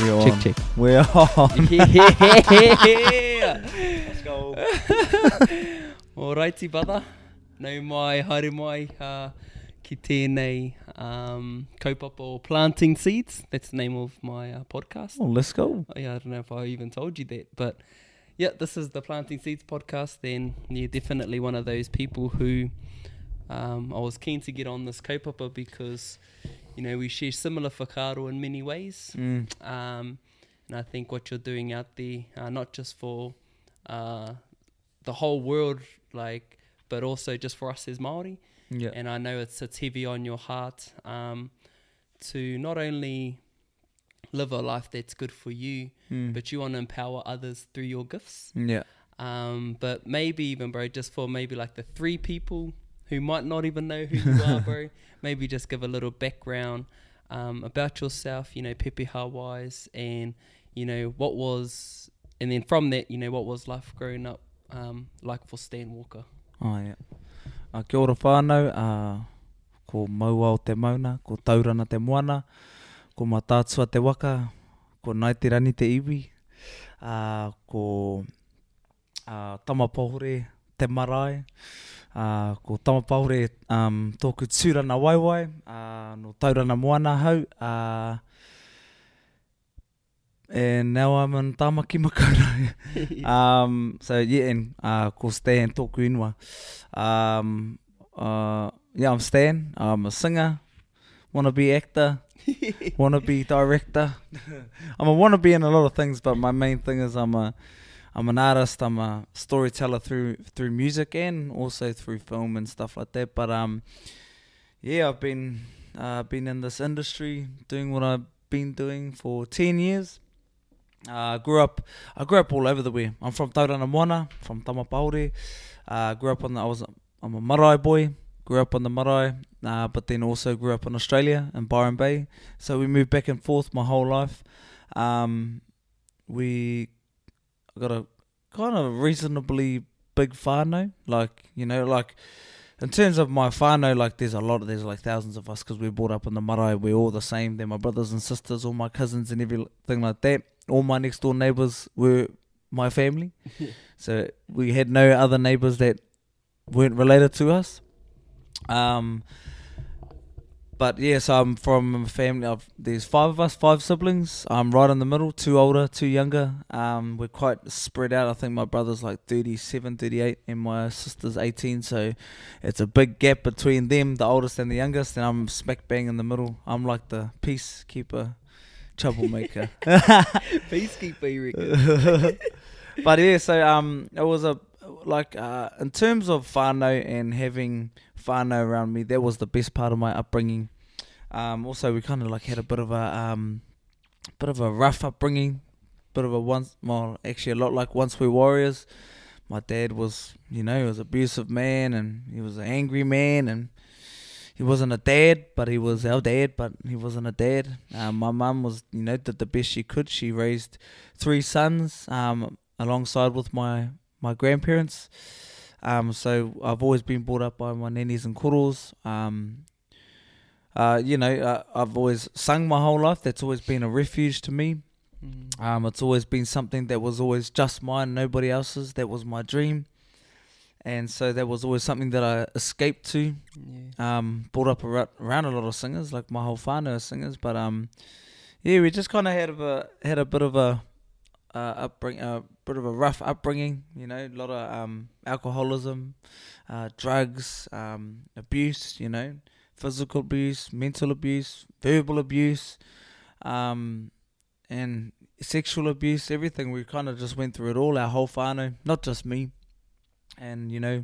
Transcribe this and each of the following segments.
We're check. We're on. Yeah. Let's go. Alrighty, brother. Nau mai, haere mai, ki tēnei kaupapa or planting seeds. That's the name of my podcast. Oh, let's go. Yeah, I don't know if I even told you that, but yeah, this is the Planting Seeds podcast. Then you're definitely one of those people who I was keen to get on this kaupapa because, you know, we share similar whakaaro in many ways. And I think what you're doing out there, not just for the whole world, like, but also just for us as Māori. Yeah. And I know it's heavy on your heart to not only live a life that's good for you, but you want to empower others through your gifts. Yeah. But maybe even, bro, just for maybe like the 3 people who might not even know who you are, bro, maybe just give a little background about yourself, you know, pepeha wise, and, you know, and then from that, you know, what was life growing up like for Stan Walker? Oh, yeah. Kia ora whānau, ko maua o te mauna, ko taurana te moana, ko matātua te waka, ko nai te rani te iwi, ko tamapahure te marae, ko tamapahure tōku tūrana waiwai, no taurana moana hau, and now I'm in Tāmaki Makaurau. So yeah, and ko Stan tōku inua. Yeah, I'm Stan. I'm a singer, wannabe actor, wannabe director. I'm a wannabe in a lot of things, but my main thing is I'm an artist. I'm a storyteller through music and also through film and stuff like that. But yeah, I've been in this industry doing what I've been doing for 10 years. I grew up all over the way. I'm from Taurana Moana, from Tamapaure. Grew up I'm a marae boy. Grew up on the marae, but then also grew up in Australia in Byron Bay. So we moved back and forth my whole life. We got a kind of reasonably big whānau, like, you know, like in terms of my whānau, like there's like thousands of us because we're brought up in the marae. We're all the same. They're my brothers and sisters, all my cousins and everything like that. All my next door neighbours were my family. So we had no other neighbours that weren't related to us. But yeah, so I'm from a family of, there's 5 of us, 5 siblings. I'm right in the middle, 2 older, 2 younger. We're quite spread out. I think my brother's like 37, 38 and my sister's 18. So it's a big gap between them, the oldest and the youngest. And I'm smack bang in the middle. I'm like the peacekeeper, troublemaker. Peacekeeper, you reckon? But yeah, so it was in terms of whānau and having whānau around me, that was the best part of my upbringing. Also, we kind of like had a bit of a rough upbringing, a lot like Once We Warriors. My dad was, you know, he was an abusive man and he was an angry man and he wasn't a dad, but he was our dad, but he wasn't a dad. My mum was, you know, did the best she could. She raised 3 sons alongside with my grandparents. So I've always been brought up by my nannies and koros. You know, I've always sung my whole life. That's always been a refuge to me. It's always been something that was always just mine, nobody else's. That was my dream. And so that was always something that I escaped to. Yeah. Brought up around a lot of singers, like my whole whānau are singers. But yeah, we just kind of had a bit of a rough upbringing. You know, a lot of alcoholism, drugs, abuse. You know, physical abuse, mental abuse, verbal abuse, and sexual abuse. Everything. We kind of just went through it all. Our whole whānau, not just me. And you know,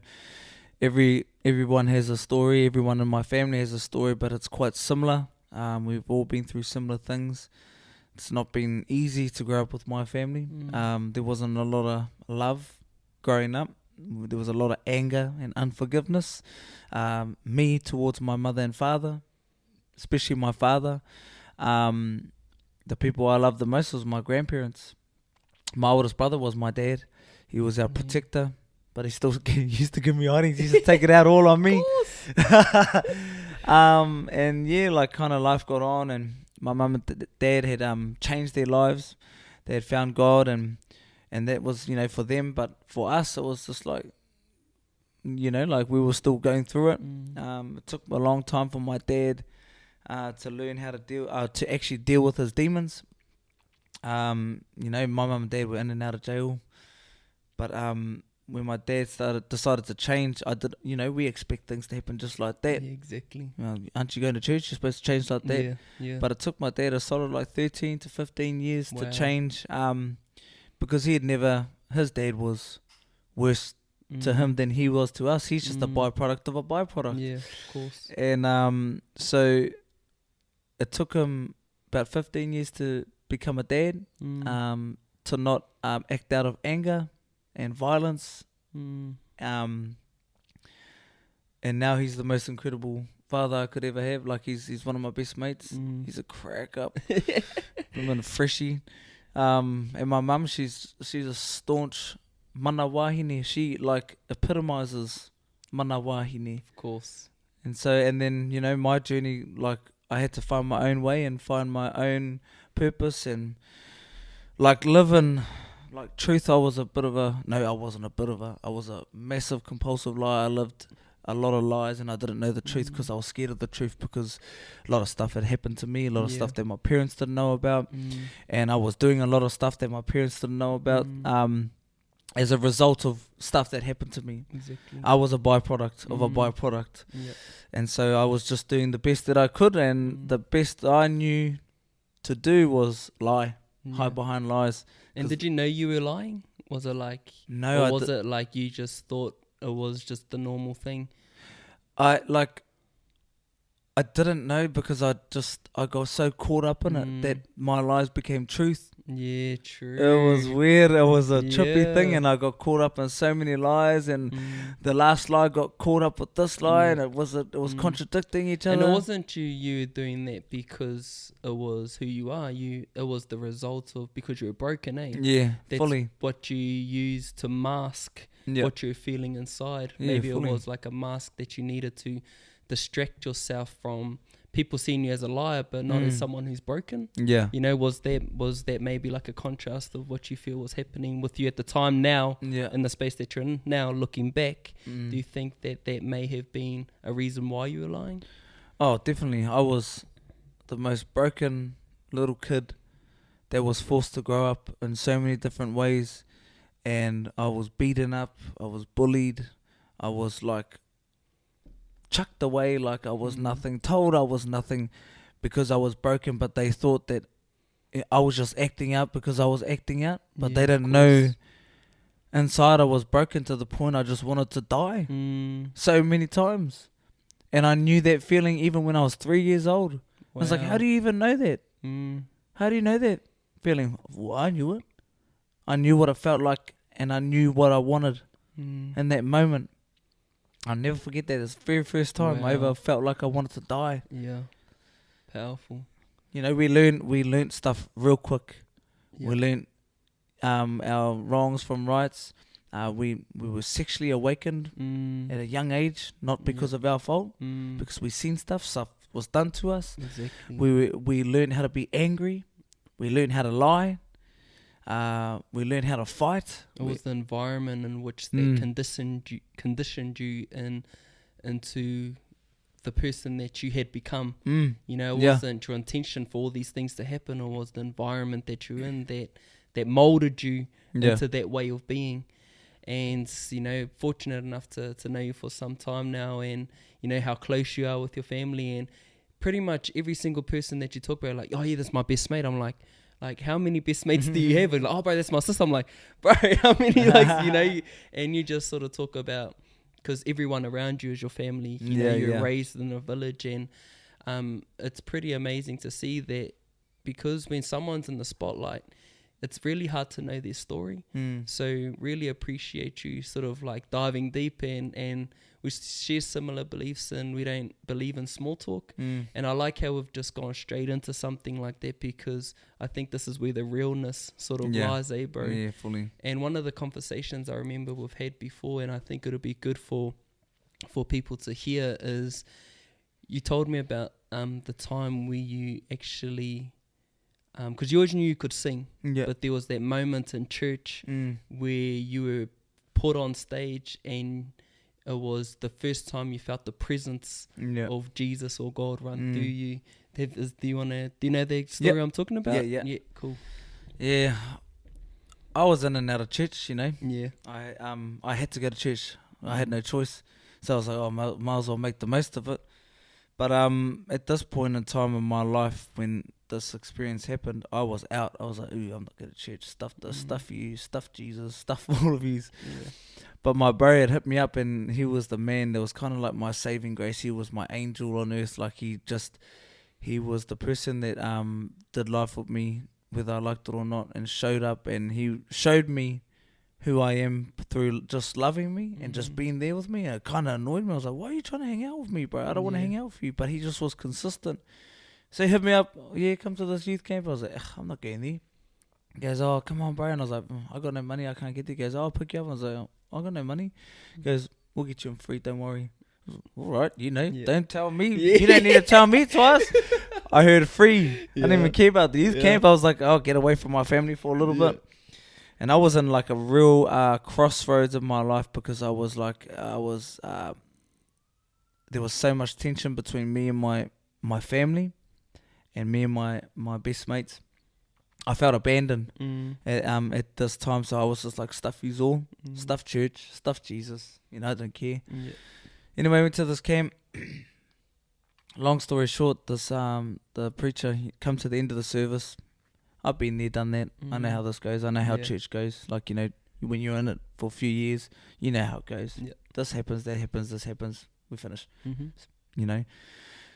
everyone has a story. Everyone in my family has a story, but it's quite similar. We've all been through similar things. It's not been easy to grow up with my family. There wasn't a lot of love growing up. There was a lot of anger and unforgiveness. Me towards my mother and father, especially my father. The people I loved the most was my grandparents. My oldest brother was my dad. He was our protector. But he still used to give me hidings. He used to take it out all on me. And yeah, like kind of life got on and My mum and dad had changed their lives. They had found God, and that was, you know, for them. But for us, it was just like, you know, like we were still going through it. It took a long time for my dad to learn how to to actually deal with his demons. You know, my mum and dad were in and out of jail, but when my dad decided to change, you know, we expect things to happen just like that. Yeah, exactly. Aren't you going to church? You're supposed to change like that. Yeah, yeah. But it took my dad a solid like 13 to 15 years Wow. to change, because his dad was worse to him than he was to us. He's just a byproduct of a byproduct. Yeah, of course. And so it took him about 15 years to become a dad, to not act out of anger and violence. And now he's the most incredible father I could ever have. Like, he's one of my best mates. He's a crack up. I'm a freshie. And my mum, she's a staunch mana wahine. She like epitomizes mana wahine. Of course. And then, you know, my journey, like, I had to find my own way and find my own purpose and like live in like truth. I was a massive compulsive liar. I lived a lot of lies, and I didn't know the truth because I was scared of the truth, because a lot of stuff had happened to me, a lot of stuff that my parents didn't know about, and I was doing a lot of stuff that my parents didn't know about, as a result of stuff that happened to me. Exactly. I was a byproduct of a byproduct. Yep. And so I was just doing the best that I could, and the best I knew to do was lie, hide behind lies. And did you know you were lying? Was it like, no, or was it like you just thought it was just the normal thing? I didn't know, because I got so caught up in it that my lies became truth. Yeah, true. It was weird. It was a trippy thing, and I got caught up in so many lies, and the last lie got caught up with this lie, and it was contradicting each other. And it wasn't you doing that because it was who you are. It was the result of because you were broken, eh? Yeah, that's fully. What you used to mask what you're feeling inside. Maybe it was like a mask that you needed to distract yourself from people seeing you as a liar, but not as someone who's broken. Yeah. You know, was that maybe like a contrast of what you feel was happening with you at the time now, in the space that you're in now, looking back? Do you think that may have been a reason why you were lying? Oh, definitely. I was the most broken little kid that was forced to grow up in so many different ways, and I was beaten up, I was bullied, I was like chucked away like I was nothing, told I was nothing because I was broken, but they thought that I was just acting out because I was acting out, but they didn't know inside I was broken to the point I just wanted to die so many times. And I knew that feeling even when I was 3 years old. I was like, how do you even know that? How do you know that feeling? Well, I knew it. I knew what it felt like, and I knew what I wanted in that moment. I'll never forget that. It's the very first time I ever felt like I wanted to die. Yeah. Powerful. You know, we learned stuff real quick. Yep. We learned our wrongs from rights. We were sexually awakened at a young age, not because of our fault, because we seen stuff was done to us. Exactly. We learned how to be angry. We learned how to lie. We learned how to fight. It was the environment in which they conditioned you into the person that you had become. You know, it wasn't your intention for all these things to happen, or was the environment that you're in that molded you into that way of being. And, you know, fortunate enough to know you for some time now, and, you know, how close you are with your family, and pretty much every single person that you talk about, like, oh yeah, that's my best mate. I'm like, how many best mates do you have? And like, oh, bro, that's my sister. I'm like, bro, how many, like, you know, and you just sort of talk about, because everyone around you is your family. You know, you're raised in a village, and it's pretty amazing to see that, because when someone's in the spotlight, it's really hard to know their story. So really appreciate you sort of like diving deep and we share similar beliefs, and we don't believe in small talk. And I like how we've just gone straight into something like that, because I think this is where the realness sort of lies, bro? Yeah, fully. And one of the conversations I remember we've had before, and I think it'll be good for people to hear, is you told me about the time where you actually, because you always knew you could sing, Yeah. but there was that moment in church where you were put on stage and it was the first time you felt the presence of Jesus or God run through you. Do you know the story I'm talking about? Yeah, cool. Yeah, I was in and out of church, you know. Yeah. I had to go to church. I had no choice. So I was like, oh, might as well make the most of it. But at this point in time in my life, when this experience happened, I was out. I was like, ooh, I'm not going to church. Stuff this, stuff you, stuff Jesus, stuff all of yous. Yeah. But my bro had hit me up, and he was the man that was kind of like my saving grace. He was my angel on earth. Like he was the person that did life with me, whether I liked it or not, and showed up, and he showed me who I am through just loving me and just being there with me. And it kind of annoyed me. I was like, why are you trying to hang out with me, bro? I don't want to hang out with you. But he just was consistent. So he hit me up, yeah, come to this youth camp. I was like, I'm not going there. He goes, oh, come on, bro. And I was like, I got no money, I can't get there. He goes, oh, I'll pick you up. I was like, oh, I got no money. He goes, we'll get you in free, don't worry. I was like, all right, don't tell me. You don't need to tell me twice. I heard free. I didn't even care about the youth camp. I was like, I'll get away from my family for a little bit. And I was in like a real crossroads of my life, because there was so much tension between me and my family and me and my best mates. I felt abandoned at this time, so I was just like, stuff yous all, stuff church, stuff Jesus, I don't care. Anyway, went to this camp. Long story short, this the preacher, he come to the end of the service. I've been there, done that. I know how this goes. I know how church goes. Like, when you're in it for a few years, you know how it goes. This happens, that happens, this happens. We finish.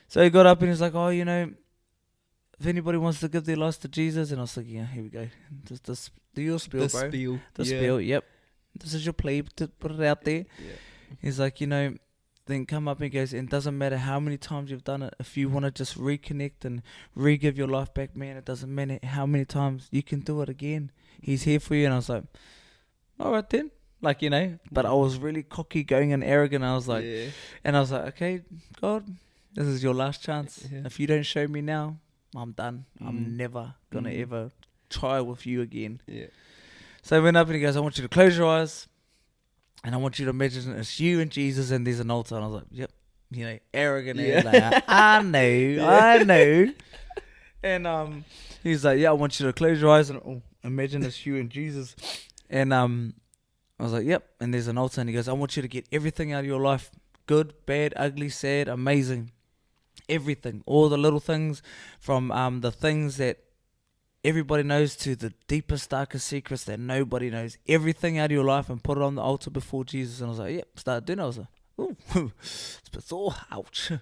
So he got up and he's like, oh, if anybody wants to give their lives to Jesus. And I was like, yeah, here we go. Just do your spiel, bro. The spiel, yep. This is your plea, to put it out there. He's like, then come up and goes, and it doesn't matter how many times you've done it. If you want to just reconnect and re-give your life back, man, it doesn't matter how many times. You can do it again. He's here for you. And I was like, all right then. Like, but I was really cocky, going and arrogant. I was like, and I was like, okay, God, this is your last chance. If you don't show me now, I'm done. I'm never going to ever try with you again. So I went up and he goes, I want you to close your eyes. And I want you to imagine it's you and Jesus, and there's an altar. And I was like, yep, arrogant. Like, I know. And he's like, yeah, I want you to close your eyes and imagine it's you and Jesus. And I was like, yep. And there's an altar. And he goes, I want you to get everything out of your life. Good, bad, ugly, sad, amazing. Everything. All the little things, from the things that everybody knows to the deepest, darkest secrets that nobody knows. Everything out of your life, and put it on the altar before Jesus. And I was like, yep, started doing it. I was like, ooh, it's a bit sore, ouch.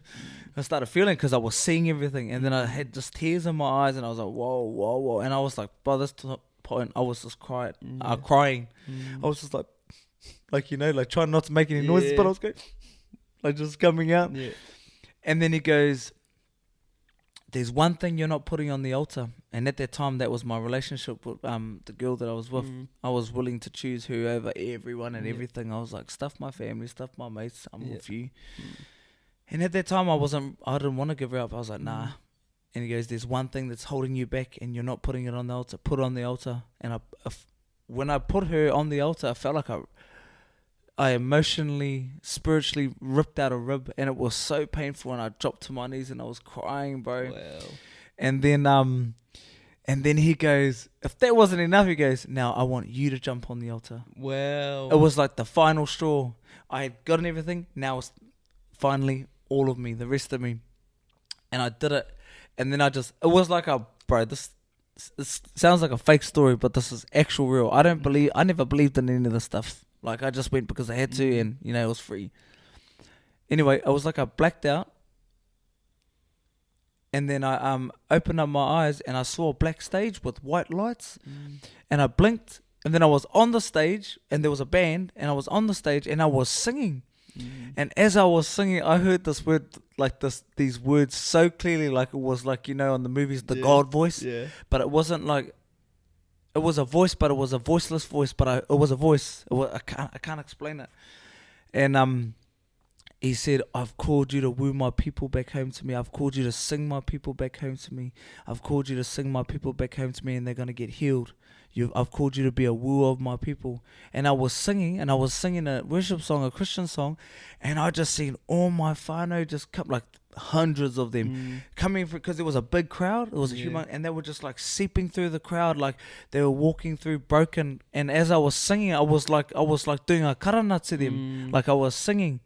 I started feeling, because I was seeing everything. And then I had just tears in my eyes, and I was like, whoa. And I was like, by this point, I was just crying. I was just like trying not to make any noises, but I was going, like, just coming out. And then he goes, there's one thing you're not putting on the altar. And at that time, that was my relationship with the girl that I was with. I was willing to choose her over everyone and everything. I was like, stuff my family, stuff my mates, I'm with you. And at that time, I didn't want to give her up. I was like, nah. And he goes, there's one thing that's holding you back, and you're not putting it on the altar. Put it on the altar. And when I put her on the altar, I felt like I emotionally, spiritually ripped out a rib, and it was so painful, and I dropped to my knees and I was crying, bro. Wow. And then he goes, if that wasn't enough, he goes, now I want you to jump on the altar. Wow. It was like the final straw. I had gotten everything. Now it's finally all of me, the rest of me. And I did it. And then it was like this sounds like a fake story, but this is actual real. I never believed in any of this stuff. Like, I just went because I had to, and, it was free. Anyway, it was like I blacked out. And then I opened up my eyes, and I saw a black stage with white lights. And I blinked, and then I was on the stage, and there was a band, and I was on the stage, and I was singing. And as I was singing, I heard this word, like these words so clearly, like it was like, on the movies, the God voice. But it wasn't like, it was a voice, but it was a voiceless voice. But it was a voice. I can't explain it. And he said, I've called you to woo my people back home to me. I've called you to sing my people back home to me. I've called you to sing my people back home to me, and they're going to get healed. I've called you to be a wooer of my people. And I was singing a worship song, a Christian song, and I just seen all my whānau just come, like hundreds of them coming, because there was a big crowd. It was a human, and they were just like seeping through the crowd, like they were walking through broken. And as I was singing, I was like doing a karana to them, like I was singing.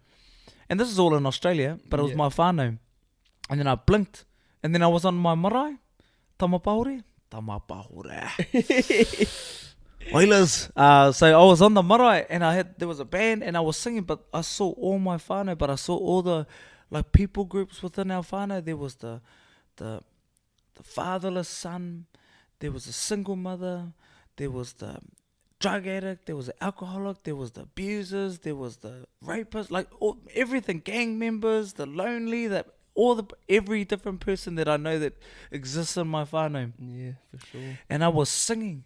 And this is all in Australia, but it was my whānau. And then I blinked, and then I was on my marae, tamapahore. Oilers. So I was on the marae, and there was a band, and I was singing, but I saw all my whānau, but I saw all the like people groups within our whānau. There was the fatherless son, there was a single mother, there was the drug addict, there was the alcoholic, there was the abusers, there was the rapists, like everything, gang members, the lonely, every different person that I know that exists in my whānau. Yeah, for sure. And I was singing,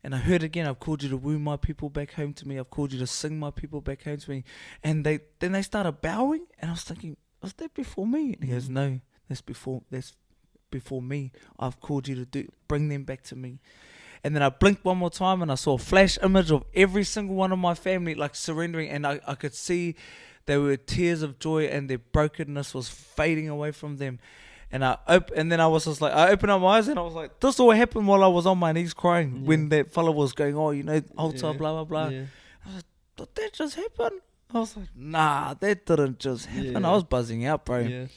and I heard again, I've called you to woo my people back home to me. I've called you to sing my people back home to me. And then they started bowing, and I was thinking, was that before me? And he goes, no, that's before me. I've called you to bring them back to me. And then I blinked one more time, and I saw a flash image of every single one of my family like surrendering, and I could see there were tears of joy, and their brokenness was fading away from them. And then I was just like, I opened up my eyes, and I was like, this all happened while I was on my knees crying when that fellow was going, altar, blah, blah, blah. Yeah. I was like, did that just happen? I was like, nah, that didn't just happen. I was buzzing out, bro. Yeah.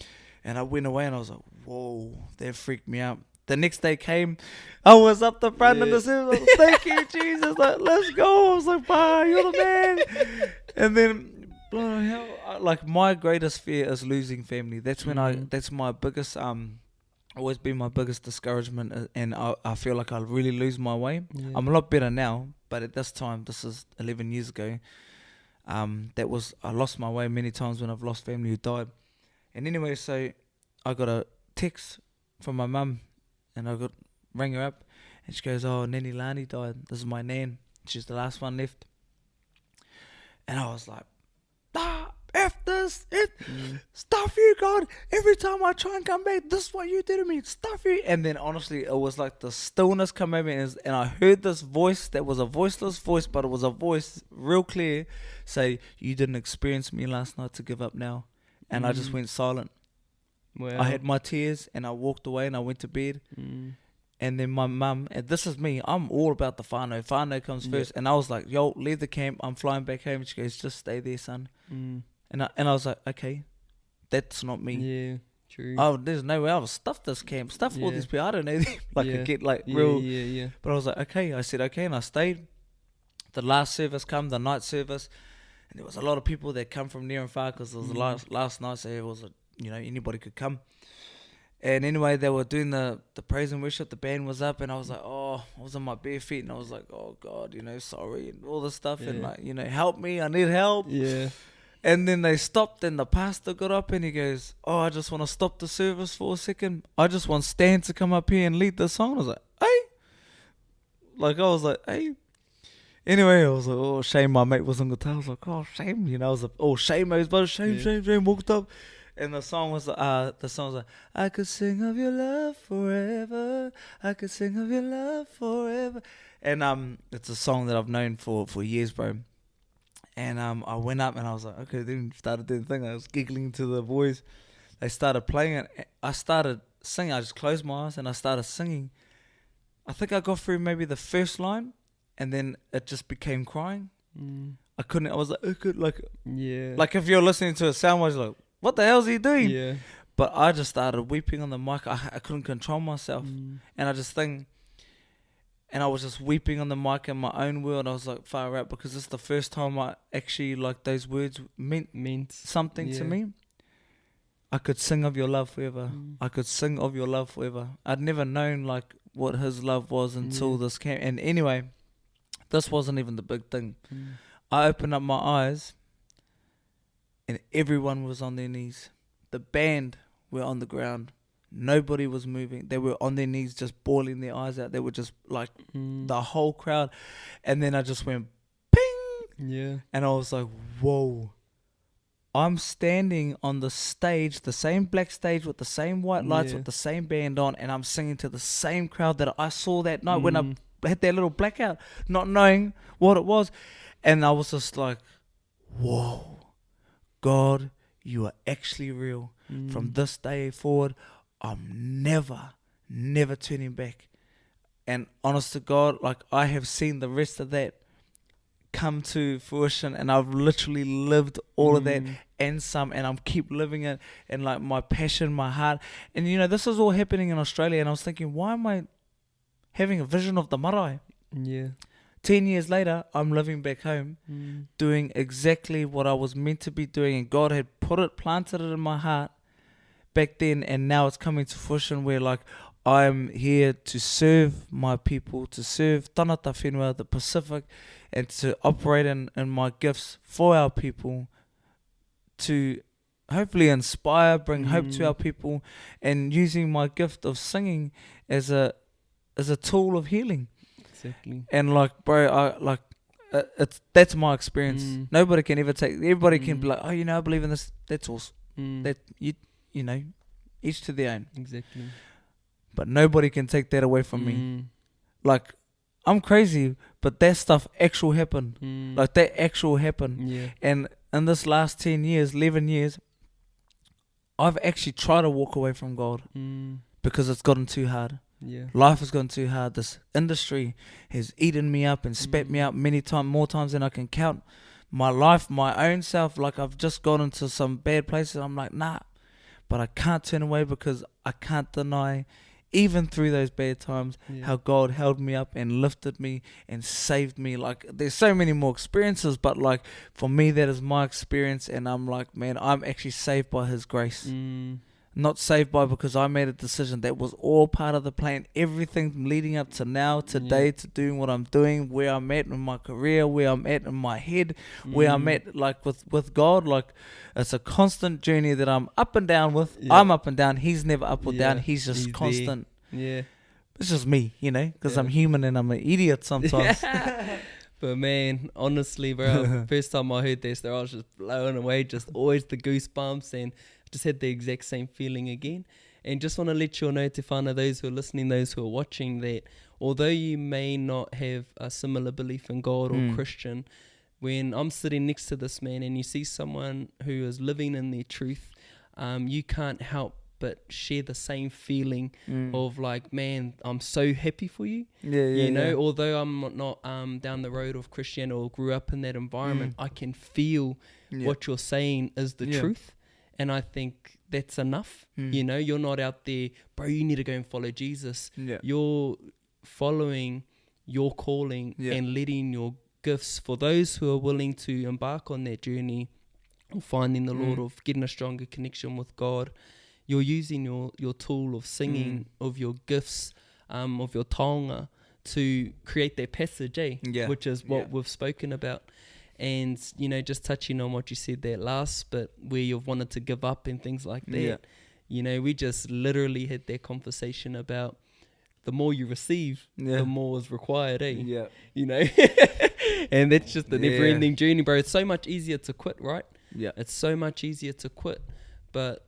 And I went away, and I was like, whoa, that freaked me out. The next day came, I was up the front of the service. I was like, thank you, Jesus. Like, let's go. I was like, bye, you're the man. And then, bloody hell, like my greatest fear is losing family. That's when that's my biggest, always been my biggest discouragement. And I feel like I really lose my way. Yeah. I'm a lot better now, but at this time, this is 11 years ago. I lost my way many times when I've lost family who died. And anyway, so I got a text from my mum, and rang her up, and she goes, oh, Nene Lani died. This is my nan. She's the last one left. And I was like, F this, stuff you, God. Every time I try and come back, this is what you do to me, stuff you. And then honestly, it was like the stillness come over me, and I heard this voice that was a voiceless voice, but it was a voice real clear, say, you didn't experience me last night to give up now. And I just went silent. Wow. I had my tears, and I walked away, and I went to bed. And then my mum, and this is me, I'm all about the whānau. Whānau comes first. And I was like, yo, leave the camp, I'm flying back home. And she goes, just stay there, son. And I was like, okay, that's not me. Yeah, true. Oh, there's no way I'll stuff this camp, stuff all these people. I don't know them. I get like real. Yeah. But I was like, okay. I said, okay, and I stayed. The last service come, the night service, and there was a lot of people that come from near and far, because it was the last night, so it was anybody could come. And anyway, they were doing the praise and worship. The band was up, and I was like, I was on my bare feet, and I was like, oh God, sorry, and all this stuff, and like, help me, I need help. Yeah. And then they stopped, and the pastor got up, and he goes, I just want to stop the service for a second. I just want Stan to come up here and lead the song. I was like, hey. Anyway, I was like, oh, shame my mate was on guitar. I was like, oh, shame. I was like, oh, shame, but shame, walked up. And the song was like, I could sing of your love forever. I could sing of your love forever. And it's a song that I've known for years, bro. And I went up, and I was like, okay, then started doing the thing. I was giggling to the boys. They started playing it. I started singing. I just closed my eyes, and I started singing. I think I got through maybe the first line, and then it just became crying. I couldn't. I was like, like if you're listening to a sound wave, like, what the hell is he doing? Yeah. But I just started weeping on the mic. I couldn't control myself, and I just think. And I was just weeping on the mic in my own world. I was like, far out, because this is the first time I actually, like, those words meant something to me. I could sing of your love forever. I could sing of your love forever. I'd never known, like, what his love was until this came. And anyway, this wasn't even the big thing. I opened up my eyes, and everyone was on their knees. The band were on the ground. Nobody was moving. They were on their knees, just bawling their eyes out. They were just like the whole crowd. And then I just went, ping! Yeah. And I was like, whoa. I'm standing on the stage, the same black stage with the same white lights, Yeah. with the same band on, and I'm singing to the same crowd that I saw that night when I had that little blackout, not knowing what it was. And I was just like, whoa, God, you are actually real. From this day forward, I'm never turning back. And honest to God, like, I have seen the rest of that come to fruition, and I've literally lived all of that and some, and I'm keep living it, and like my passion, my heart. And you know, this is all happening in Australia, and I was thinking, why am I having a vision of the marae? Yeah. 10 years later, I'm living back home, doing exactly what I was meant to be doing, and God had planted it in my heart back then, and now it's coming to fruition where, like, I'm here to serve my people, to serve Tanata Whenua, the Pacific, and to operate in my gifts for our people, to hopefully inspire, bring hope to our people, and using my gift of singing as a tool of healing. Exactly. And like, bro, that's my experience. Nobody can ever take. Everybody can be like, oh, you know, I believe in this. That's awesome. That you know, each to their own. Exactly. But nobody can take that away from me. Like, I'm crazy, but that stuff actual happened. Like, that actual happened. Yeah. And in this last 10 years, 11 years, I've actually tried to walk away from God because it's gotten too hard. Yeah. Life has gotten too hard. This industry has eaten me up and spat me out more times than I can count. My life, my own self, like, I've just gone into some bad places. I'm like, nah. But I can't turn away because I can't deny, even through those bad times, how God held me up and lifted me and saved me. Like, there's so many more experiences, but like, for me, that is my experience, and I'm like, man, I'm actually saved by His grace. Not saved by because I made a decision. That was all part of the plan. Everything leading up to now, today, to doing what I'm doing, where I'm at in my career, where I'm at in my head, where I'm at, like, with God. Like, it's a constant journey that I'm up and down with. I'm up and down. He's never up or down. He's just constant. Yeah. It's just me, you know, because I'm human and I'm an idiot sometimes. But man, honestly, bro, first time I heard this, I was just blown away. Just always the goosebumps, and just had the exact same feeling again. And just want to let you all know, Tefana, those who are listening, those who are watching, that although you may not have a similar belief in God or Christian, when I'm sitting next to this man and you see someone who is living in their truth, you can't help but share the same feeling of like, man, I'm so happy for you. You know, although I'm not down the road of Christian or grew up in that environment, I can feel what you're saying is the truth. And I think that's enough. You know, you're not out there, bro, you need to go and follow Jesus. You're following your calling and letting your gifts, for those who are willing to embark on that journey of finding the Lord, of getting a stronger connection with God. You're using your tool of singing, of your gifts, of your taonga, to create that passage, which is what we've spoken about. And, you know, just touching on what you said there last bit, where you've wanted to give up and things like that. You know, we just literally had that conversation about the more you receive, the more is required, You know, and that's just the never-ending journey, bro. It's so much easier to quit, right? It's so much easier to quit. But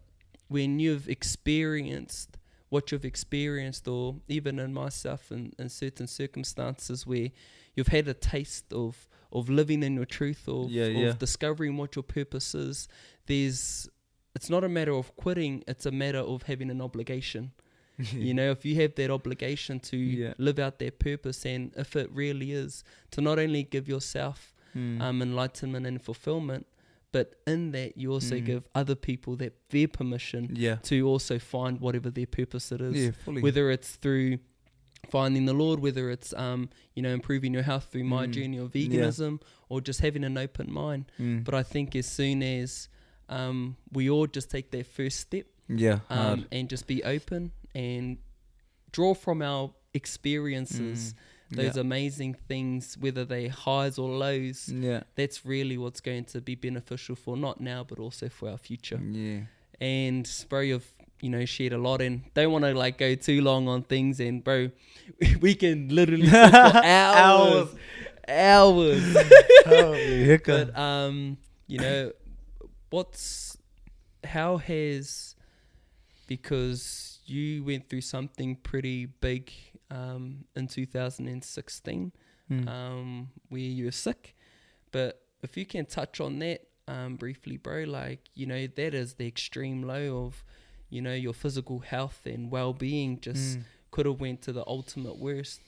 when you've experienced what you've experienced, or even in myself in certain circumstances where you've had a taste of living in your truth, of discovering what your purpose is, it's not a matter of quitting, it's a matter of having an obligation. You know, if you have that obligation to live out that purpose, and if it really is to not only give yourself enlightenment and fulfillment, but in that you also give other people their permission to also find whatever their purpose it is, whether it's through finding the Lord, whether it's you know, improving your health through my journey of veganism, or just having an open mind. But I think as soon as we all just take that first step, and just be open and draw from our experiences those amazing things, whether they highs or lows, that's really what's going to be beneficial for not now but also for our future. And bro, you've, you know, shared a lot, and don't want to like go too long on things, and bro, we can literally talk for hours. Holy hiccup. But you know, how has, because you went through something pretty big in 2016, where you were sick, but if you can touch on that briefly, bro, like, you know, that is the extreme low of, you know, your physical health and well-being just could have went to the ultimate worst.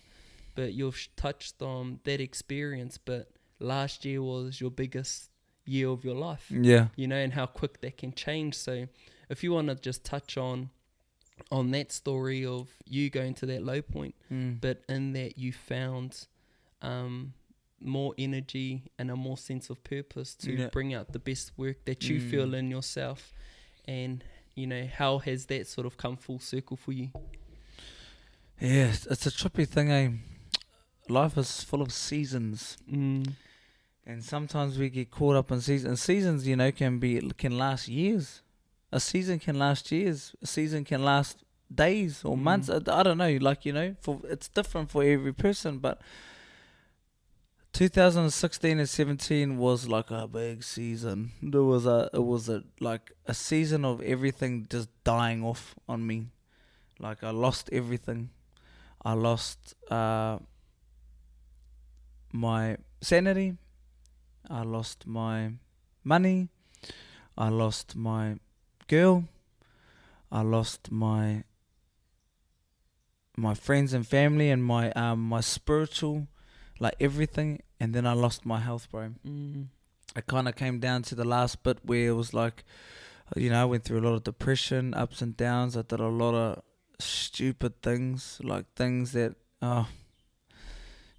But you've touched on that experience, but last year was your biggest year of your life. Yeah. You know, and how quick that can change. So if you want to just touch on that story of you going to that low point, but in that you found more energy and a more sense of purpose to bring out the best work that you feel in yourself. And, you know, how has that sort of come full circle for you? Yeah, it's a trippy thing, eh? Life is full of seasons. And sometimes we get caught up in seasons. And seasons, you know, can last years. A season can last years. A season can last days or months. I don't know. Like, you know, it's different for every person. But 2016 and 17 was like a big season. It was like a season of everything just dying off on me. Like, I lost everything. I lost my sanity. I lost my money. I lost my girl. I lost my friends and family and my spiritual, like everything. And then I lost my health, bro. It kind of came down to the last bit where it was like, you know, I went through a lot of depression, ups and downs. I did a lot of stupid things, like things that,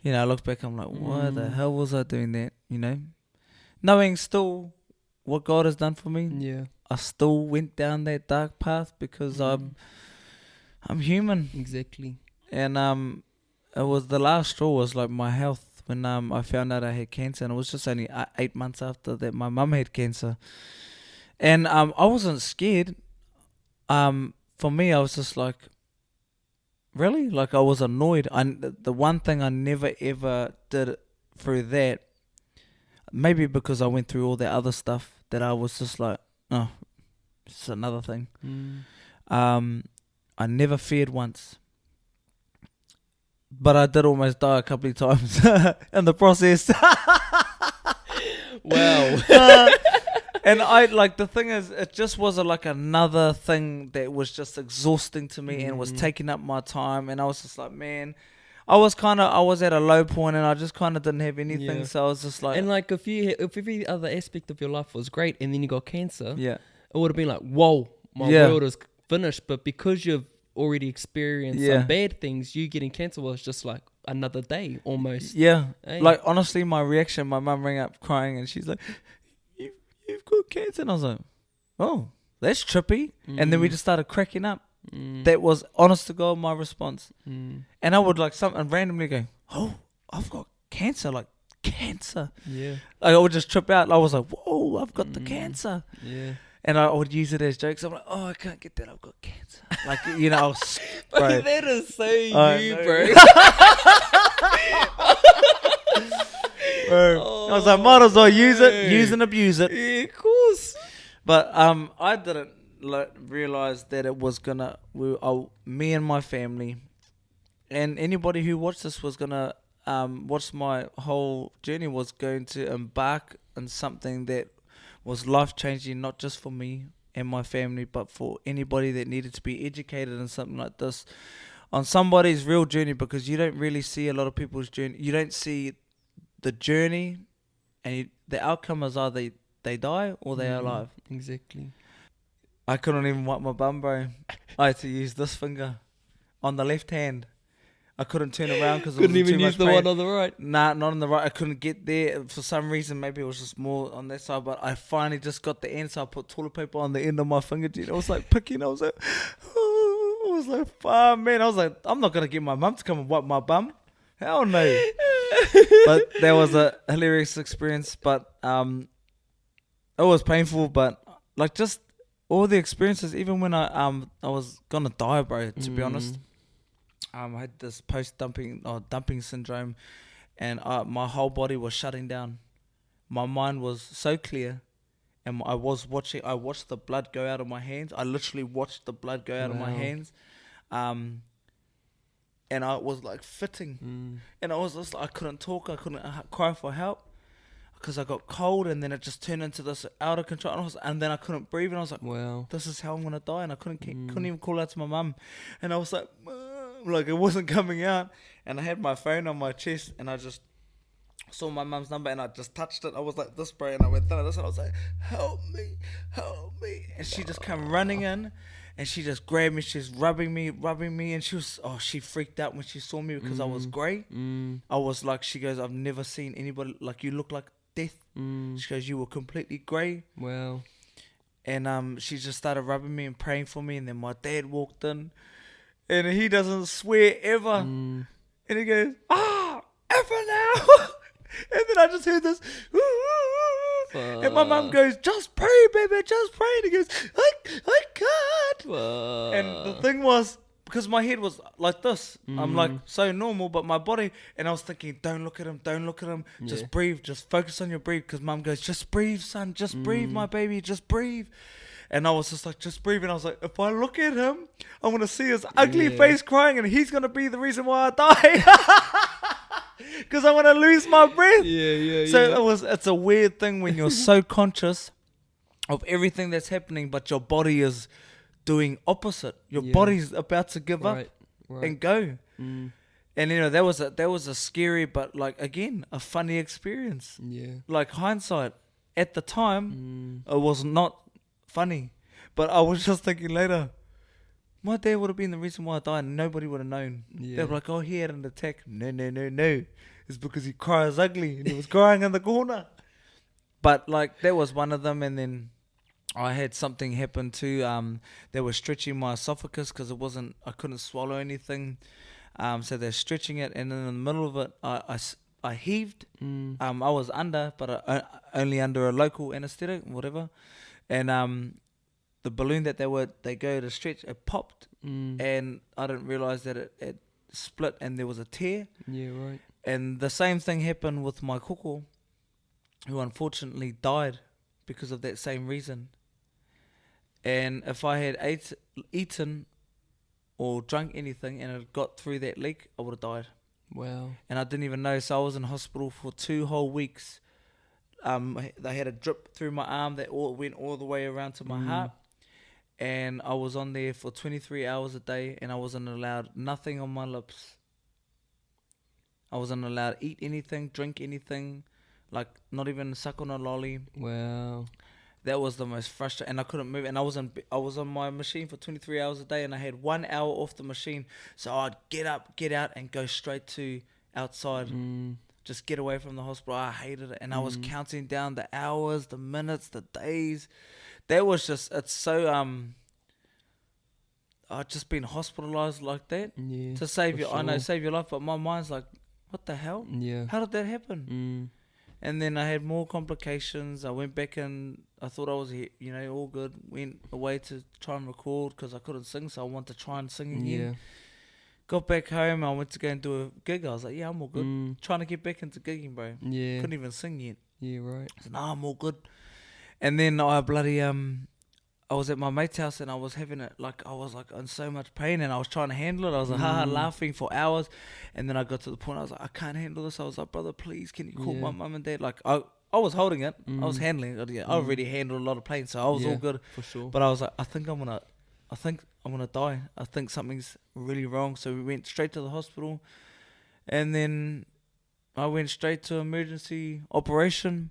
you know, I look back, I'm like, why the hell was I doing that? You know, knowing still what God has done for me. Yeah, I still went down that dark path because I'm human. exactly. And it was the last straw was like my health when I found out I had cancer, and it was just only 8 months after that my mum had cancer, and I wasn't scared. For me, I was just like, really? Like, I was annoyed. The one thing I never ever did through that, maybe because I went through all that other stuff, that I was just like, oh, it's another thing. I never feared once. But I did almost die a couple of times in the process. Wow. And I, like, the thing is, it just was like another thing that was just exhausting to me and was taking up my time. And I was just like, man, I was at a low point and I just kind of didn't have anything. Yeah. So I was just like, And like, if every other aspect of your life was great and then you got cancer, yeah, it would have been like, whoa, my world is finished. But because you've already experienced some bad things, you getting cancer was just like another day almost. Yeah. Hey. Like, honestly, my reaction, my mum rang up crying and she's like, you've got cancer. And I was like, oh, that's trippy. And then we just started cracking up. That was, honest to God, my response. And I would like something randomly go, oh, I've got cancer, like cancer. Yeah. Like, I would just trip out. I was like, whoa, I've got the cancer. Yeah. And I would use it as jokes. I'm like, oh, I can't get that, I've got cancer. Like, you know, bro. That is so you, bro. Bro. I was like, might as well use and abuse it. Yeah, of course. But I didn't realize that it was gonna. Me and my family, and anybody who watched this was gonna watch my whole journey, was going to embark on something that was life changing, not just for me and my family, but for anybody that needed to be educated in something like this, on somebody's real journey, because you don't really see a lot of people's journey. You don't see the journey, and the outcome is either they die or they are alive. Exactly. I couldn't even wipe my bum, bro. I had to use this finger on the left hand. I couldn't turn around because couldn't even use the one on the right. Nah, not on the right. I couldn't get there for some reason. Maybe it was just more on that side. But I finally just got the end, so I put toilet paper on the end of my finger. Dude, I was like picking. I was like, oh, I was like, fuck, man. I was like, I'm not gonna get my mum to come and wipe my bum. Hell no. But that was a hilarious experience. But it was painful. But like, just all the experiences, even when I was gonna die, bro. To be honest. I had this dumping syndrome, and my whole body was shutting down. My mind was so clear, and I watched the blood go out of my hands. I literally watched the blood go out of my hands. And I was like fitting. And I was just, I couldn't talk, I couldn't cry for help because I got cold, and then it just turned into this out of control. And then I couldn't breathe, and I was like, wow. this is how I'm going to die. And I couldn't even call out to my mum. And I was like it wasn't coming out. And I had my phone on my chest, and I just saw my mum's number, and I just touched it. I was like this, bro, and I went down this, and I was like, help me. And she just came running in, and she just grabbed me. She's rubbing me, and she freaked out when she saw me because I was grey. I was like, she goes, I've never seen anybody like you, look like death. She goes, you were completely grey. Wow. And she just started rubbing me and praying for me, and then my dad walked in, and he doesn't swear ever, and he goes, ever now. And then I just heard this, and my mum goes, just pray, baby, just pray. And he goes, I can't. And the thing was, because my head was like this, I'm like so normal, but my body, and I was thinking, don't look at him, just breathe, just focus on your breathe, because mum goes, just breathe, son, just breathe, my baby, just breathe. And I was just like, just breathe. And I was like, if I look at him, I'm going to see his ugly face crying, and he's going to be the reason why I die. Because I'm going to lose my breath. So it's a weird thing when you're so conscious of everything that's happening, but your body is doing opposite. Your body's about to give up and go. And that was a scary, but like, again, a funny experience. Like, hindsight, at the time, it was not funny, but I was just thinking later, my dad would have been the reason why I died, and nobody would have known. They were like, oh, he had an attack. No. It's because he cries ugly, and he was crying in the corner. But like, that was one of them. And then I had something happen too. They were stretching my esophagus because I couldn't swallow anything. So they're stretching it, and in the middle of it, I heaved. I was under, but only under a local anesthetic, whatever. And the balloon that they go to stretch, it popped, and I didn't realize that it split, and there was a tear. And the same thing happened with my koko, who unfortunately died because of that same reason. And if I had eaten or drunk anything and it got through that leak, I would have died. Wow. And I didn't even know. So I was in hospital for 2 whole weeks. They had a drip through my arm that went all the way around to my heart. And I was on there for 23 hours a day, and I wasn't allowed nothing on my lips. I wasn't allowed to eat anything, drink anything, like not even suck on a lolly. Wow. That was the most frustrating, and I couldn't move. And I was on my machine for 23 hours a day, and I had 1 hour off the machine. So I'd get up, get out, and go straight to outside. Just get away from the hospital. I hated it. And I was counting down the hours, the minutes, the days. That was just, it's so, I've just been hospitalized like that to save save your life. But my mind's like, what the hell? How did that happen? And then I had more complications. I went back and I thought I was, all good. Went away to try and record because I couldn't sing, so I wanted to try and sing again. Got back home. I went to go and do a gig. I was like, I'm all good. Trying to get back into gigging, bro. Couldn't even sing yet. I said, no, I'm all good. And then I was at my mate's house, and I was having it, like, I was like in so much pain, and I was trying to handle it. I was like, laughing for hours. And then I got to the point, I was like, I can't handle this. I was like, brother, please, can you call my mum and dad? Like, I was holding it. I was handling it. I already handled a lot of pain, so I was all good. For sure. But I was like, I think I'm gonna die. I think something's really wrong. So we went straight to the hospital, and then I went straight to emergency operation,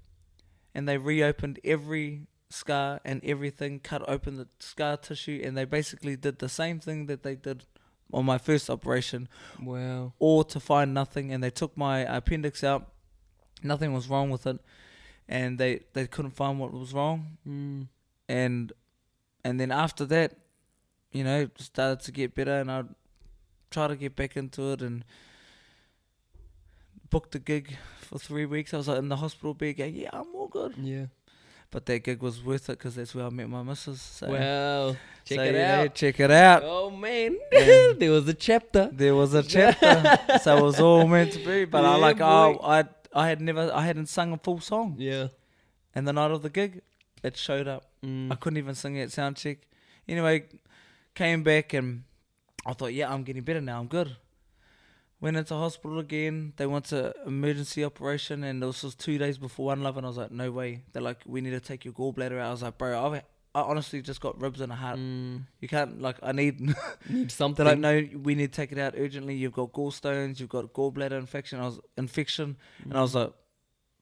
and they reopened every scar and everything, cut open the scar tissue, and they basically did the same thing that they did on my first operation. Wow. Or to find nothing, and they took my appendix out. Nothing was wrong with it, and they couldn't find what was wrong. And then after that, started to get better, and I tried to get back into it and booked a gig for 3 weeks. I was like in the hospital bed going, I'm all good. But that gig was worth it because that's where I met my missus. So, wow. Check it out. Oh, man. There was a chapter. So it was all meant to be. But I hadn't sung a full song. Yeah. And the night of the gig, it showed up. Mm. I couldn't even sing at sound check. Anyway, came back and I thought, yeah, I'm getting better now. I'm good. Went into hospital again. They went to emergency operation, and this was 2 days before One Love, and I was like, no way. They're like, we need to take your gallbladder out. I was like, bro, I honestly just got ribs and a heart. You can't, like, I need... Need something. They're like, no, we need to take it out urgently. You've got gallstones, you've got gallbladder infection. And I was like,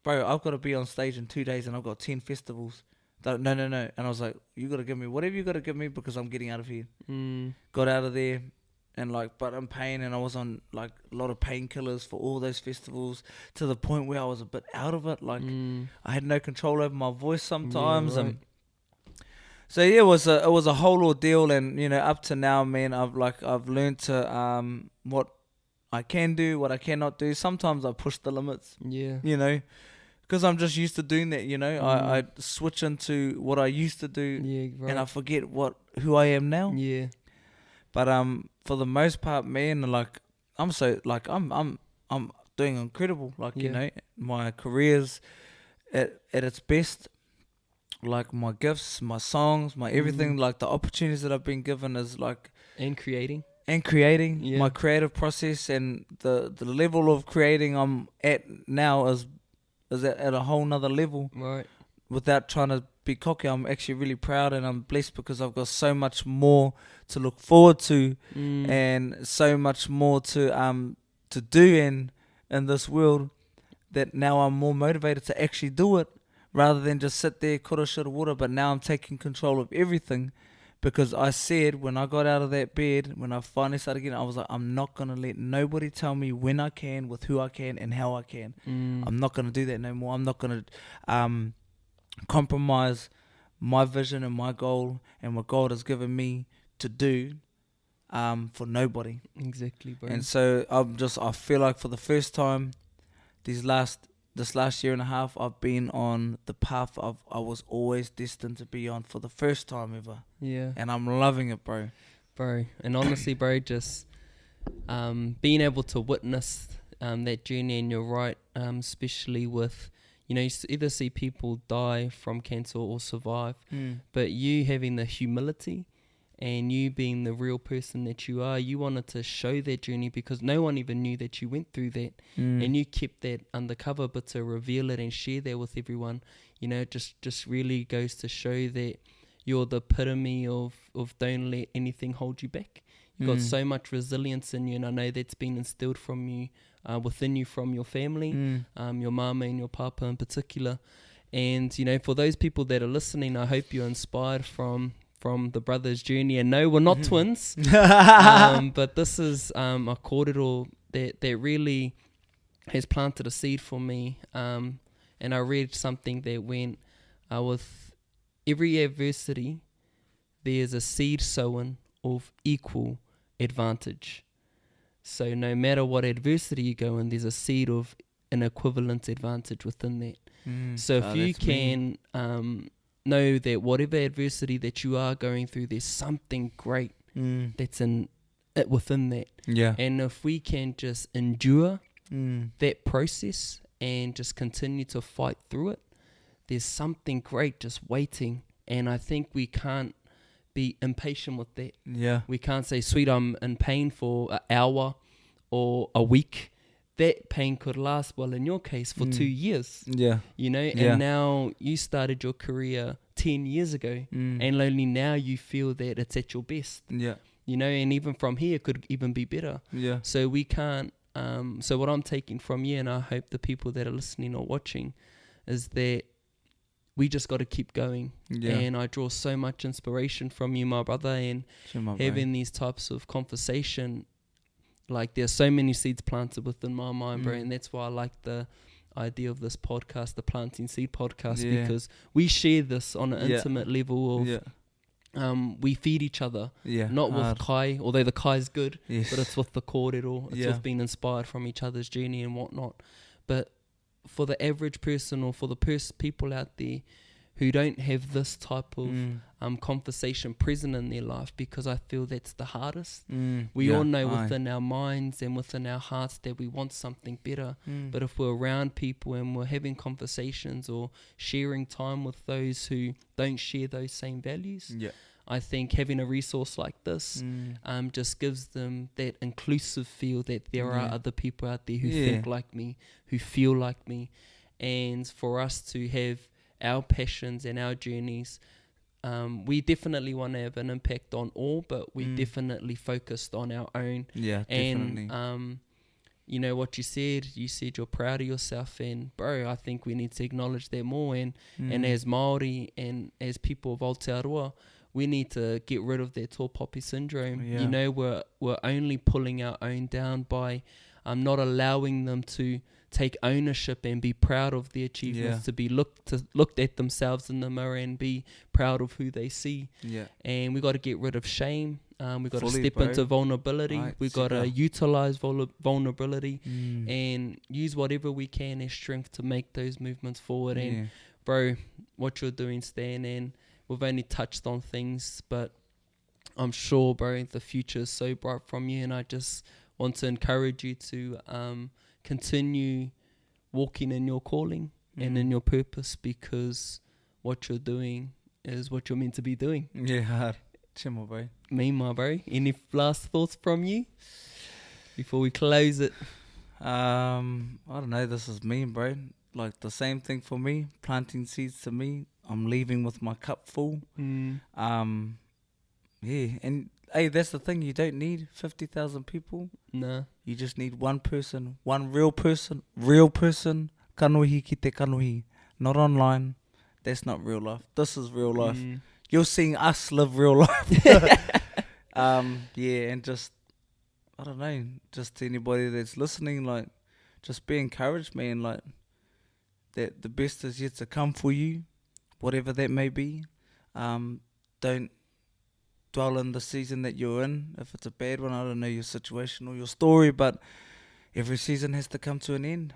bro, I've got to be on stage in 2 days, and I've got 10 festivals. They're like, no. And I was like, you got to give me whatever you got to give me because I'm getting out of here. Got out of there. And like, but in pain, and I was on like a lot of painkillers for all those festivals to the point where I was a bit out of it. Like, I had no control over my voice sometimes, and so yeah, it was a whole ordeal. And you know, up to now, man, I've learned to what I can do, what I cannot do. Sometimes I push the limits. Yeah, you know, because I'm just used to doing that. You know, I switch into what I used to do, and I forget who I am now. Yeah. But for the most part, man, like I'm doing incredible. Like you know, my career's at its best. Like my gifts, my songs, my everything. Like the opportunities that I've been given is like and creating my creative process, and the level of creating I'm at now is at a whole nother level. Right. Without trying to be cocky, I'm actually really proud, and I'm blessed because I've got so much more to look forward to, and so much more to do in this world, that now I'm more motivated to actually do it rather than just sit there, coulda, shoulda, woulda. But now I'm taking control of everything, because I said when I got out of that bed, when I finally started getting, I was like, I'm not gonna let nobody tell me when I can, with who I can, and how I can. I'm not gonna do that no more. I'm not gonna compromise my vision and my goal and what God has given me to do for nobody. Exactly, bro. And so I feel like for the first time this last year and a half, I've been on the path I was always destined to be on for the first time ever. Yeah. And I'm loving it, bro. And honestly, bro, just being able to witness that journey, and you're right, especially with, you know, you either see people die from cancer or survive, but you having the humility and you being the real person that you are, you wanted to show that journey because no one even knew that you went through that, and you kept that undercover, but to reveal it and share that with everyone, you know, just really goes to show that you're the epitome of don't let anything hold you back. You've got so much resilience in you, and I know that's been instilled from you, within you from your family, your mama and your papa in particular. And, you know, for those people that are listening, I hope you're inspired from the brother's journey. And no, we're not twins, but this is a corridor that really has planted a seed for me. And I read something that went, with every adversity, there's a seed sown of equal advantage. So no matter what adversity you go in, there's a seed of an equivalent advantage within that. So if you can know that whatever adversity that you are going through, there's something great that's in it within that. Yeah. And if we can just endure that process and just continue to fight through it, there's something great just waiting. And I think we can't be impatient with that. Yeah. We can't say, sweet, I'm in pain for an hour or a week. That pain could last, well, in your case, for 2 years. Yeah. You know, and now you started your career 10 years ago, and only now you feel that it's at your best. Yeah. You know, and even from here, it could even be better. Yeah. So we can't, so what I'm taking from you, and I hope the people that are listening or watching, is that we just got to keep going. Yeah. And I draw so much inspiration from you, my brother, and having these types of conversation. Like, there's so many seeds planted within my mind, bro, and that's why I like the idea of this podcast, the Planting Seed podcast, because we share this on an intimate level of we feed each other, not with kai, although the kai is good, but it's with the kōrero, it's with being inspired from each other's journey and whatnot. But for the average person, or for the people out there who don't have this type of conversation present in their life, because I feel that's the hardest. We all know within our minds and within our hearts that we want something better, but if we're around people and we're having conversations or sharing time with those who don't share those same values, I think having a resource like this just gives them that inclusive feel that there are other people out there who think like me, who feel like me, and for us to have our passions and our journeys, we definitely want to have an impact on all, but we definitely focused on our own. Definitely. And you know what you said you're proud of yourself, and bro, I think we need to acknowledge that more, and as Māori and as people of Aotearoa, we need to get rid of that tōpopi syndrome. You know, we're only pulling our own down by not allowing them to take ownership and be proud of their achievements, to be looked at themselves in the mirror and be proud of who they see. And we got to get rid of shame. We got to step into vulnerability. We got to utilize vulnerability and use whatever we can as strength to make those movements forward. And bro, what you're doing, Stan, and we've only touched on things, but I'm sure, bro, the future is so bright from you, and I just want to encourage you to continue walking in your calling and in your purpose, because what you're doing is what you're meant to be doing. Chimo, bro. Meanwhile, bro, any last thoughts from you before we close it? I don't know, this is me, bro. Like the same thing for me, planting seeds to me. I'm leaving with my cup full. And hey, that's the thing, you don't need 50,000 people. No. You just need one person, one real person, kanuhi ki te kanuhi, not online. That's not real life. This is real life. You're seeing us live real life. And just, I don't know, just to anybody that's listening, like, just be encouraged, man, like, that the best is yet to come for you, whatever that may be. Don't dwell in the season that you're in. If it's a bad one, I don't know your situation or your story, but every season has to come to an end,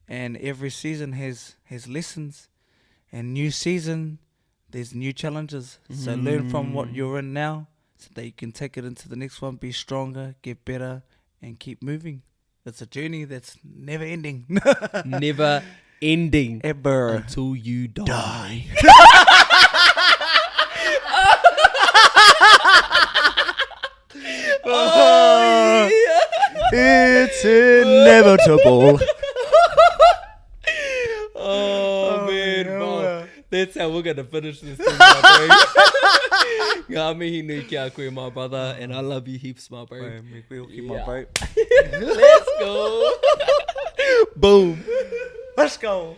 and every season has lessons, and new season, there's new challenges. So learn from what you're in now so that you can take it into the next one, be stronger, get better, and keep moving. It's a journey that's never ending. Never ending. Ever. Until you die. It's inevitable. Man, that's how we're gonna finish this thing, my bro. Ngā mihi nui ki a koe, my brother, and I love you heaps, my bro. My bro. Let's go. Boom. Let's go.